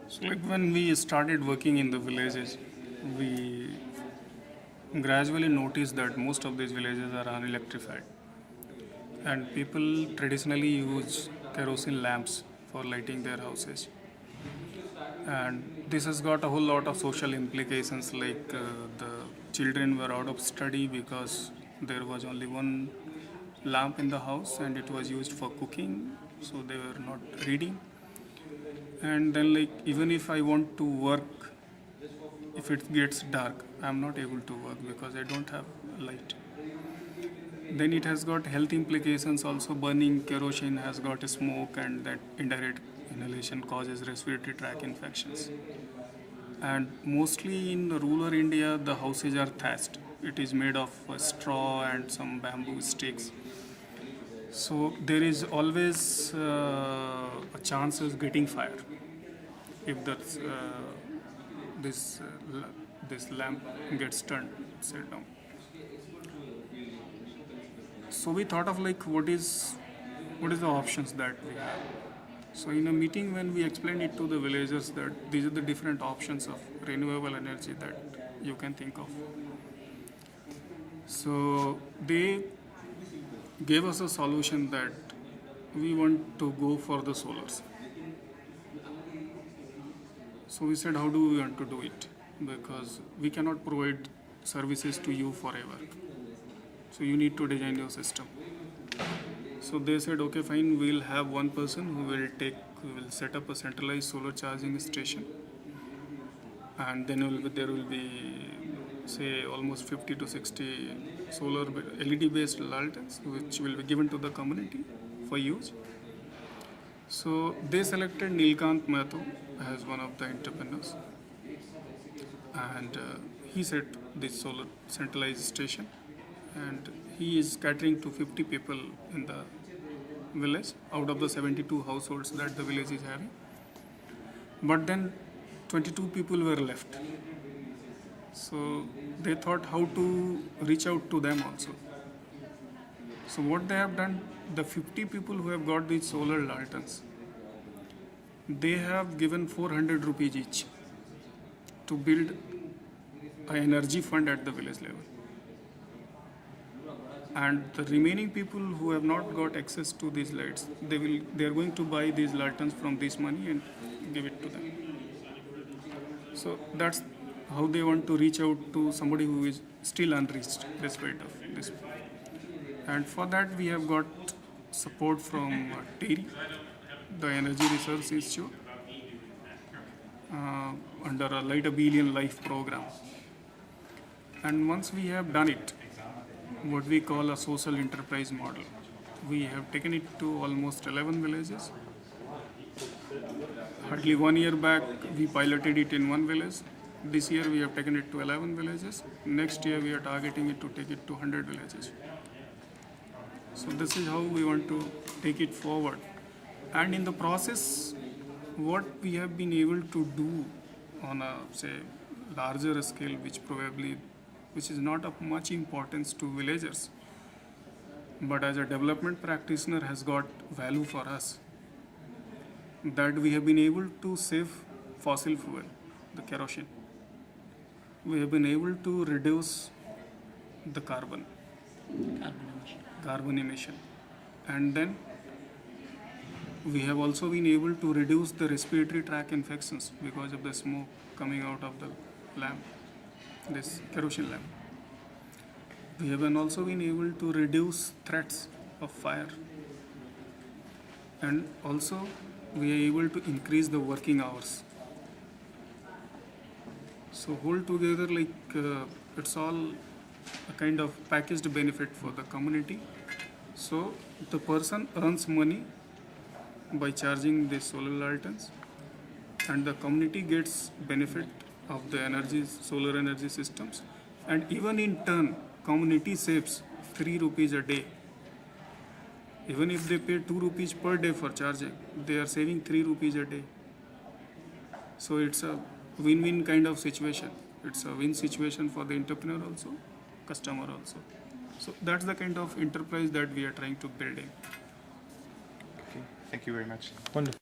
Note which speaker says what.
Speaker 1: So like when we started working in the villages, we gradually noticed that most of these villages are unelectrified, and people traditionally use kerosene lamps for lighting their houses. And this has got a whole lot of social implications, like the children were out of study because there was only one lamp in the house and it was used for cooking, so they were not reading. And then like even if I want to work, if it gets dark, I'm not able to work because I don't have light. Then it has got health implications also. Burning kerosene has got a smoke, and that indirect inhalation causes respiratory tract infections. And mostly in the rural India, the houses are thatched. It is made of straw and some bamboo sticks. So there is always a chance of getting fire if this this lamp gets turned set down. So we thought of like what is the options that we have. So in a meeting when we explained it to the villagers that these are the different options of renewable energy that you can think of. So they gave us a solution that we want to go for the solars. So we said, how do we want to do it? Because we cannot provide services to you forever. So you need to design your system. So they said, okay, fine, we'll have one person who will set up a centralized solar charging station. And then there will be, say, almost 50 to 60 solar LED based lanterns, which will be given to the community for use. So they selected Nilkant Mato as one of the entrepreneurs, and he set this solar centralized station, and he is catering to 50 people in the village out of the 72 households that the village is having. But then 22 people were left. So they thought how to reach out to them also. So what they have done, the 50 people who have got these solar lanterns, they have given 400 rupees each to build an energy fund at the village level. And the remaining people who have not got access to these lights, they are going to buy these lanterns from this money and give it to them. So that's how they want to reach out to somebody who is still unreached despite of this. And for that we have got support from TERI, the Energy Research Institute, under a Light a Billion Life program. And once we have done it, what we call a social enterprise model, we have taken it to almost 11 villages. Hardly 1 year back, we piloted it in one village. This year, we have taken it to 11 villages. Next year, we are targeting it to take it to 100 villages. So this is how we want to take it forward. And in the process, what we have been able to do on a, say, larger scale, which is not of much importance to villagers, but as a development practitioner has got value for us, that we have been able to save fossil fuel, the kerosene. We have been able to reduce the carbon emission. And then we have also been able to reduce the respiratory tract infections because of the smoke coming out of the lamp, this kerosene lamp. We have also been able to reduce threats of fire, and also we are able to increase the working hours. So whole together, it's all a kind of packaged benefit for the community. So the person earns money by charging the solar lanterns, and the community gets benefit of the solar energy systems, and even in turn, community saves 3 rupees a day. Even if they pay 2 rupees per day for charging, they are saving 3 rupees a day. So it's a win-win kind of situation. It's a win situation for the entrepreneur also, customer also. So that's the kind of enterprise that we are trying to build in.
Speaker 2: Okay, thank you very much.
Speaker 3: Wonderful.